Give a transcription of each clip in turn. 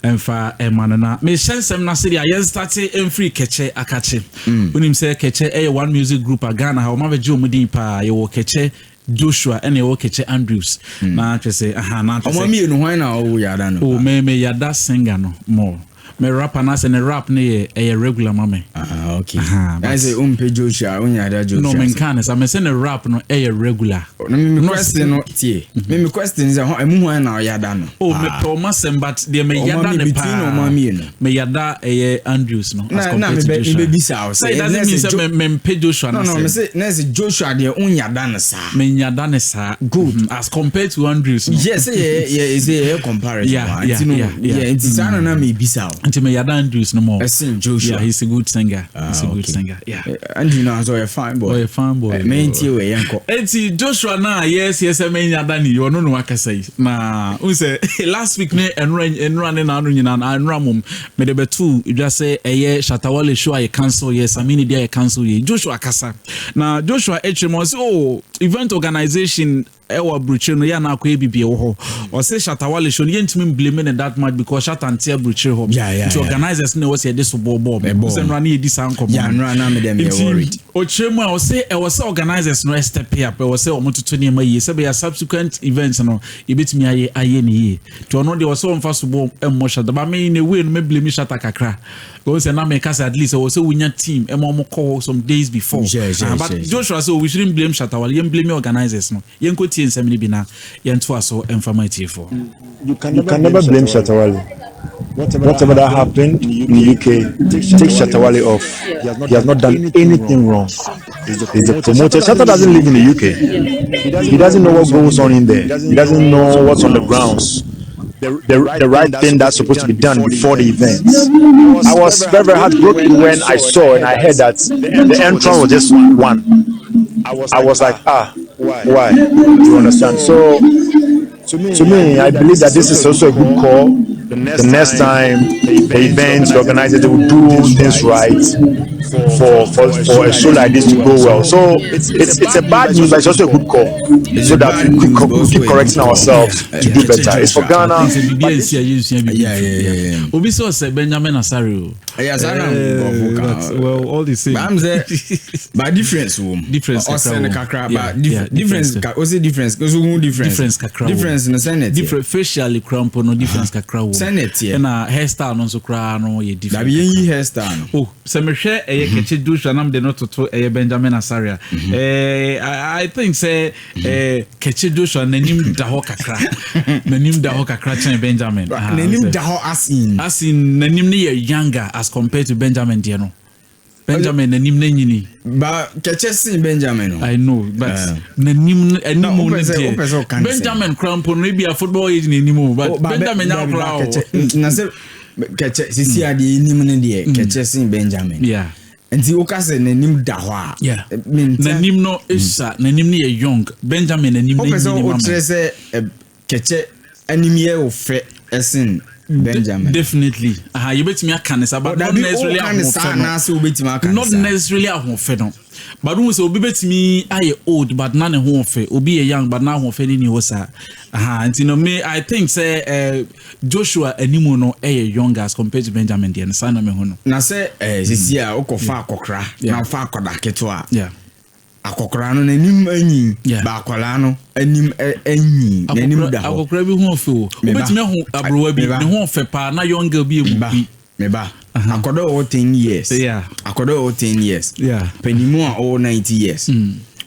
Emfa emanana. Me shensem na se dia yen start em free Keche akache. Unim say Keche one music group a Ghana ha o ma beje omudin pa ye wo Keche Joshua and ye Keche Andrews. Na say aha na say. Omo mi no hwan na o yada no. O me yada singer no more. Me rapper na say ne rap ne a regular mame. Ah okay. I say umpe Joshua unyada Joshua. No men kan say me say ne rap no a regular. No question no tie. Me question is emu hwan na yada no. Oh me to masem but dey me yada ne pa. Me yada Andrews no as compared to Joshua. Me be bisa say it doesn't mean say me mpe Joshua no me say na say Joshua dey unyada ne sa. Me yada ne sa good as compared to Andrews no. Yes is a comparison. Yeah it's sana na me bisa. Until me yada Andrews no more. Joshua. Yeah, he's a good singer. He's a good singer. Yeah. Andrew now so a fine boy. A fine boy. Me ntie we yanko. Enti Joshua na yes me yada ni you no no akasai. Na we say last week ne enra ne na anu nyina enra mum me de betu you just say Shatawale show I cancel yes Amini dia I cancel ye Joshua akasa. Na Joshua HM say event organization ewa bruche no ya na akwa ebibie wo ho o say Shatawale show yentimi blame that much because Shatantia bruche ho to organizers no was this bobo say no na edi san komo ya no na me dem worried o chemu o say organizers no step up o say o mototo ne ma yi say be subsequent events no e betimi aye ne yi to no de o say on fa so bo emmo Shata ba me ne we no me blame Shata kakra go say na me kasa at least o say wunya team emmo mo call some days before but Joshua say we shouldn't blame Shatawale you blame organizers no yenko tie nsem bi na yento aso informative for you can never blame Shatawale. Whatever that happened in the UK, take Shatawale off. He has not done anything wrong. He's the promoter. Shatta doesn't live in the UK. He doesn't know what goes on in there. He doesn't know what's on the grounds. The right thing that's supposed to be done before the event. I was very heartbroken when I saw and I heard that the entrance was just one. I was like, why? You understand? So to me, I believe that this is also a good call. The next time the events organizers they will do things right for a show like this to go well. So it's a bad news, but it's also a good call so that we keep correcting ourselves to do better. It's for Ghana. Obi so say Benjamin Asari. Well, all the same. I'm there. But difference. Difference. Difference. What's the difference? Because we difference. Difference in the Senate. Different facially crampo no difference kakra. Senate here. Na hairstyle no so kra no ye different. That be hairstyle. Oh, se me hwe Keche Joshua nam de no toto Benjamin Asaria. I think say Keche Joshua nanim da ho kakra. Nanim da ho kakra chen Benjamin. Nanim da ho as in nanim ne younger as compared to Benjamin de no. Benjamin nanim ne nyini. But Keche sin Benjamin. I know, but nanim Benjamin Crampo no be a football age nanim but Benjamin now crowd. Na say Keche sisi ade nim ne de Keche sin Benjamin. Yeah. Enti o ka say nanim da ho a. Yeah. Nanim no isa nanim ne young. Benjamin nanim ne nyini mama. O say Keche anim ye o fe esin Benjamin. Definitely. You bet me a canisa, but not necessarily not necessarily a home fed. But who say Obi bet me I old but none home fed. Obi a young but now home fed in yosa. And you know me, I think say Joshua Enimono a younger as compared to Benjamin the son of me hono. Na say this year okofa akokra na fa akoda ketwa. Yeah. Akokra no nanim anyi ba akola no anim anyi nanim da ho akokra bi ho fe o obetime ho abrowa bi ne ho fe pa na younger bi ebu me ba akoda o 10 years akoda o 10 years panimu a o 90 years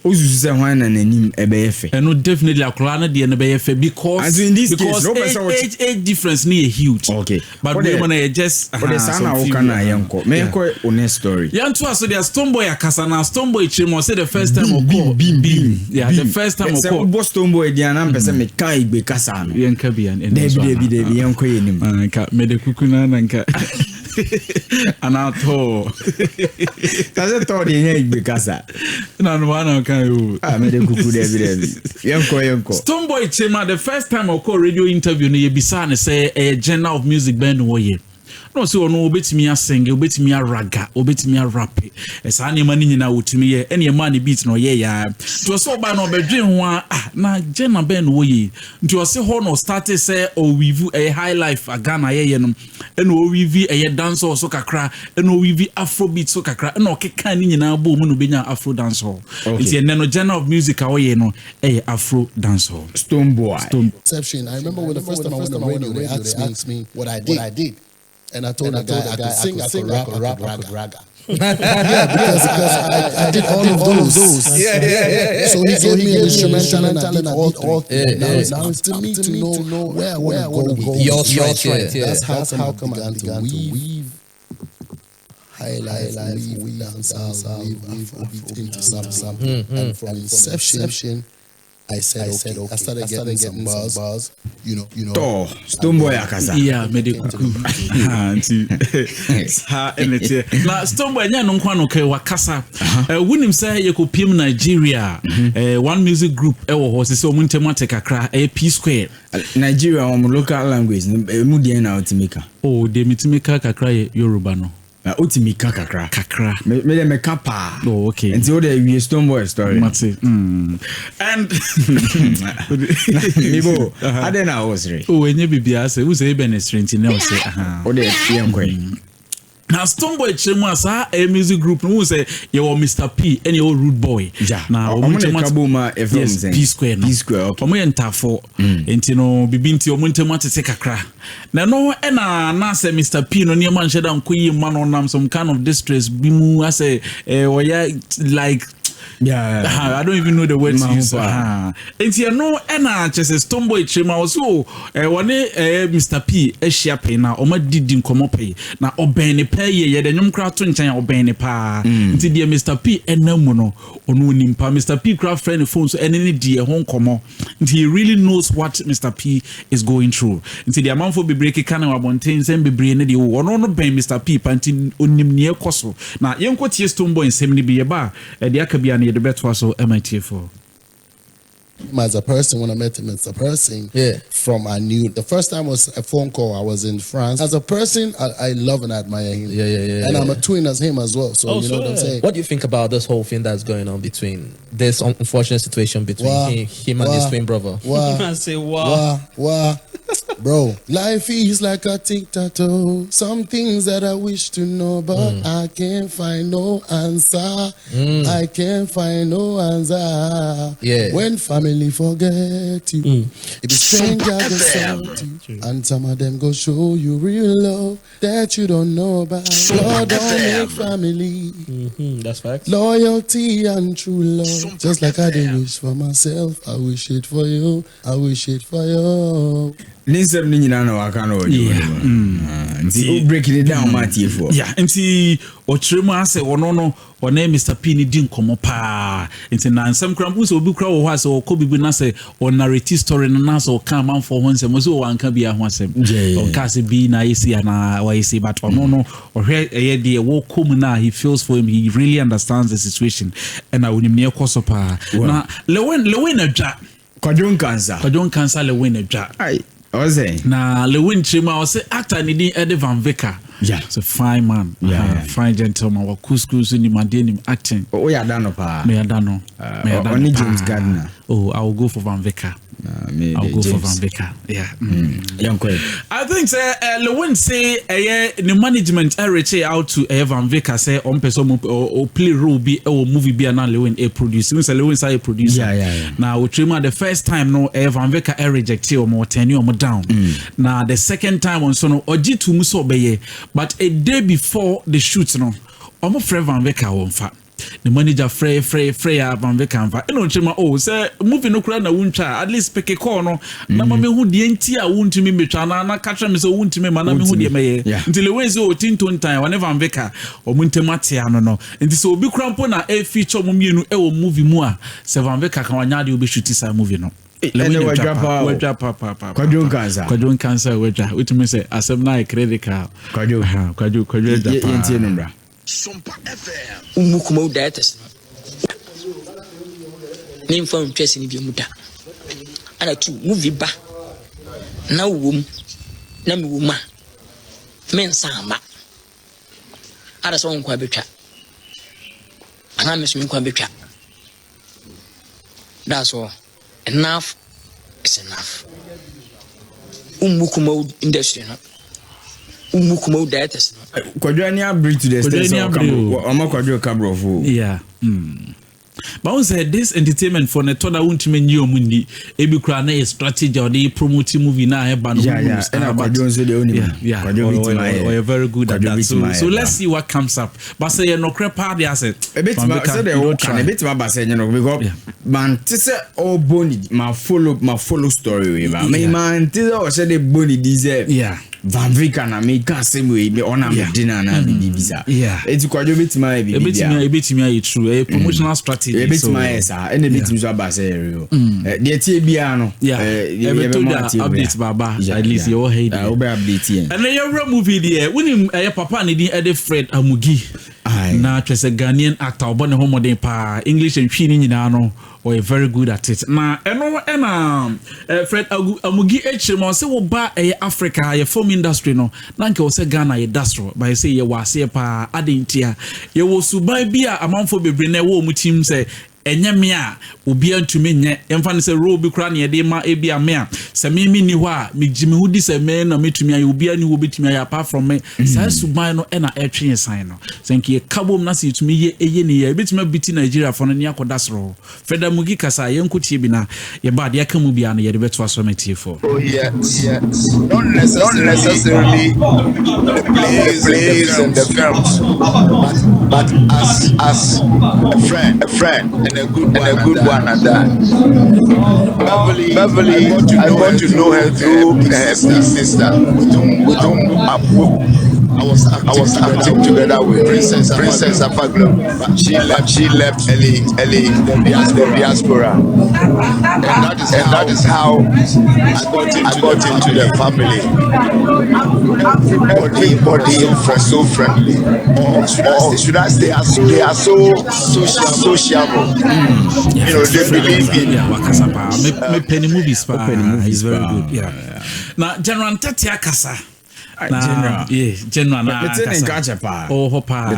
ozuzu se hwan na nanim ebeyefe no definitely akora na de na beyefe because as in this case no person age difference ni huge okay but we wanna just for the sana o kana yanko me yanko one story yanto aso the Stoneboy akasa na Stoneboy chimo say the first time o call the first time o call say Stoneboy dia na mpese me kai igbe kasa no yanka bia debi yanko yenim ka me de kukuna na nka anato kaze to de nya igbe kasa na no wana kan you me de kuku debi yanko Stoneboy chema the first time I call radio interview no ye bisa ne say a genre of music band wo ye no so no obetimi asing obetimi araga obetimi arape esa ne mani nyina wotumi ye ene ma ne beat no ye ya to so ba no bedwen ho na Jenna Ben wo yi nti o se ho no start say o weave a high life Ghana ye no ene o weave a dance so kakra ene o weave afrobeat so kakra ene o keka ni nyina bo mu no benya afro dance hall nti ene no genre of music a wo ye no afro dance hall Stoneboy exception. I remember when the first time I went on the radio, they asked me what I did. And I told the guy I could sing, I could rap, I could raga. Yeah, because I did all of those. Yeah. So he gave me an instrumental and I did all. Now it's to me to know where I want to go. Your right. That's how come I began to weave highlights, weave dancehall, weave Afrobeat into something. And from inception, I said okay. I started getting some bars, you know. Stoneboy akasa. Yeah, medical. Ha enete. Na Stoneboy nya no nkwa no kai wakasa. Wonim say ye ko piem Nigeria. One music group ewo ho se omu ntemu atekakra P Square. Nigeria local language mu dey na otimika. Oh, de mitimika kakra Yoruba no. Otimika kakra me dem kapa. Oh, okay. And so the we Stoneboy story. Mate. And Mibo adena osre. Oh, enye bibia say who say ben strength na say o de yankwe. Na Stoneboy chemu asa a music group no say you were Mr. P and you Rude Boy. Na omo kabuma FM P Square no. P Square okay. Omo yentafo enti no bibinti omo ntemu atete kakra. Na no na say Mr. P no niam anhye da nkoyi man on some kind of distress bimu ase like yeah, I don't even know the words to use. Enti no na chese Stoneboy chema also one Mr. P ehia pe na o ma didi nkomo pe na oben ne pe ye de nwom kra to nchen oben ne pa nti de Mr. P enamu no onu nimpa Mr. P kra friend phone so ene de ho nkomo nti he really knows what Mr. P is going through nti de amanfo bebreke kana wabonten sem bebre ne de ono no ben Mr. P panti onim ne ekoso na yenko tie Stoneboy nsem ne bi ye ba de akabia ne the bet was so MIT4. As a person, when I met him as a person, I knew the first time was a phone call. I was in France. As a person, I love and admire him. And I'm a twin as him as well. So you know what I'm saying. What do you think about this whole thing that's going on between this unfortunate situation between him and his twin brother? I say wow. Bro, life is like a tic-tac-toe. Some things that I wish to know, but I can't find no answer. I can't find no answer. Yeah. When family forget you, it be stranger they sort you, and some of them go show you real love that you don't know about. Lord, don't make family. That's fact. Loyalty and true love. Just like I did wish for myself, I wish it for you. I wish it for you. Linsem ni nyina na waka na ojo. Nti breaking it down matifo. Yeah, nti ochiremu ase wono no one Mr. P ni di nkomo pa. Nti na nsem krampu so obi kra wo ho ase okobibi na se on narrative story na so ka man for ho nsem so wanka bia ho asem. O ka se bi na yesi na wa yesi but ono no ohwe eye de wo kom na he feels for him, he really understands the situation and na wonim ne ekoso pa. Na Lewin adwa Kwadron cancer Lewin adwa. Ai Oze. Na Lewin Chima was actor ni di Eddie Van Vicker. Yeah. It's a fine man. Fine gentleman. Wa couscous ni mandeni acting. Oh, yeah, dano pa. Me adano. Only James Gardner. Oh, I will go for Van Vicker. I'll go for Van Vicker. Yeah. I think Lewin say the management reach out to Van Vicker say on person or play role be or movie be na Lewin a producer. Say Lewin say a producer. Yeah. Now we trim the first time no Van Vicker reject or more 10 or more down. Now the second time on so no oji to muso beye but a day before the shoot no omo friend Van Vicker won fa. The manager Frey Van Vicker. You know, Chima, say movie no crowd na wuncha. At least pick a call no. Na mame hu di enti a wunti me mecha na catch me so wunti me mana me hu di me. Until the way so tin time whenever Van Vicker o munte mate ano no. Nti so obi krampo na e feature mo mienu e wo movie mu a se Van Vicker kan wanya de obi shoot sa movie no. Kwadron cancer which means say asem na credit card. Kwadron SOMPA FM. Umukuma udatas. Name for interest in Bimuda. And a two movie ba. Now womb. Nami woma. Men sama. Ada so nkwa betwa. Ana mesu nkwa betwa. That's all. Enough is enough. Umukumo industry no. Umukumo debtors no. Kwadwania bring to the stage of Kwadwo Kabrofo. Yeah. But I say this entertainment for the toda won't mean you mundi. Ebi kura na strategy or they promote movie na heba no. Yeah. And Kwadwo say the only. Yeah. You're very good at that. So let's see what comes up. But say no crap party as it. A bit ma say the whole can a bit ma say you know because man tise all boni ma follow story we ba. Man tise o say the boni deserve. Yeah. Van Vika na me ka same way be on am dinner na bibisa. Yeah. Eti Kwadwo betima e bibia. Betima e true. A promotional strategy. Betima e sa. Ene betima so aba say real. De tie bia no. Yeah. Update baba. At least you all hate. We be update here. And your movie there. When papa ni din Ede Fred Amugi. Na twese Ghanaian actor obone ho modern pa English and twi ni nyina no. Or very good at it. Na Fred Amugi Echemo say wo ba Africa ye film industry no. Na nke wo say Ghana ye dastro. But say ye wase pa adentia. Ye wo suban bia amanfo bebre na wo mu team say enyame a obi antumi nye emfa ne se ro bi kra ne de ma ebi ame a se me ni ho a me gimi ho di se me na metumi aye obi ani wo betumi aye apart from me sa suban no na etwe sign no se nke kabom na se etumi ye eye ne ye betumi biti Nigeria for no ne akoda soro Feda Mugi kasa ye nkotie bi na ye ba de aka mu bia no ye de beto aso metie for yes don't necessarily plays in the films but as a friend and a good one at that. Beverly, I got to know her through her sister, with whom I was acting together with Princess Afaglo. But she left early the diaspora, and that is how I got into the family. Everybody is so friendly, or should I say, they are so sociable. You know, they believe in me penny movies pa is very good. Yeah. Now General Tatia Kasa. General na hopa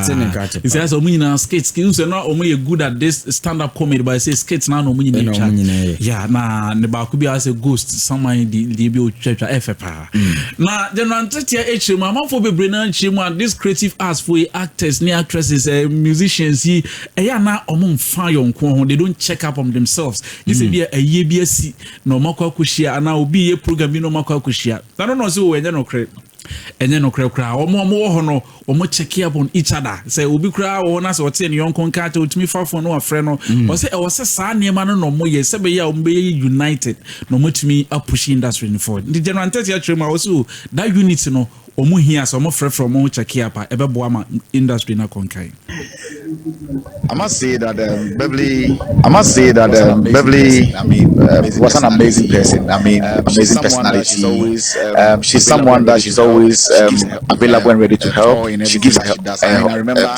he says omina skits na omo good at this stand up comedy but I say skits na no omina yeah na ne ba ku bi as a ghost someone the bi o twetwa efepa na General Tatia echemu amanfo bebre na echemu this creative arts for actors ne actresses musicians he eya na omo mfa yonko ho they don't check up on themselves this be a ye bi asi no makwa kuhia na obi ye program bi no makwa kuhia I don't know say we enye no kre enye no kra omo ho no omo check up on each other say obi kra wo na say ote ne yonko nka ta otumi fafo no afre no o say e wo say sa niema no mo ye se be ya o be united no motumi apush industry forward the General Tatia trema also that unity no omo hia so omo frɛ from omo check up ebebo ama industry na konkai. I must say that Beverly, I mean, was an amazing person. I mean, amazing personality. She's someone that she's always available and ready to help. She gives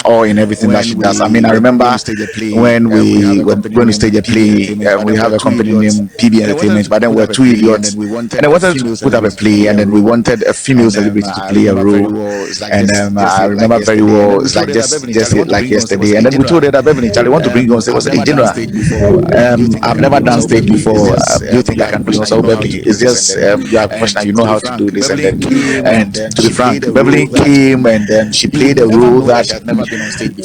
all in everything that she does. I mean, I remember when we stage a play, we have a company named PB Entertainment, but then we were two idiots, and I wanted to put up a play, and then we wanted a female celebrity to play a role, and I remember very well. It's like just like yesterday. And then we told her that Beverly, Charlie want to bring you on stage. I said, General, I've never done stage before. Do you think I can bring you on stage? Beverly, it's just you are professional, you know how to do this. And to be frank, Beverly came and then she played a role that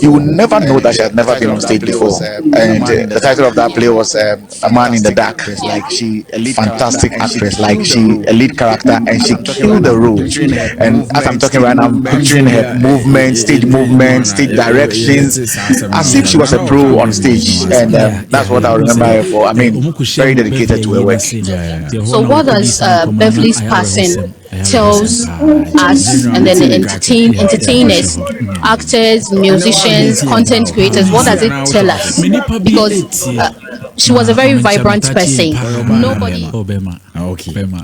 you will never know that she had never been on stage before. And the title of that play was A Man in the Dark. Like she, fantastic actress, like she a lead character, and she killed the role. And as I'm talking right now, I'm picturing her movement, stage directions, as if she was a pro on stage, and that's what I remember her for. I mean, very dedicated to her work. So what does Beverly's passing tells us, and then the entertainers, actors, musicians, content creators, what does it tell us? Because she was a very vibrant person. Nobody.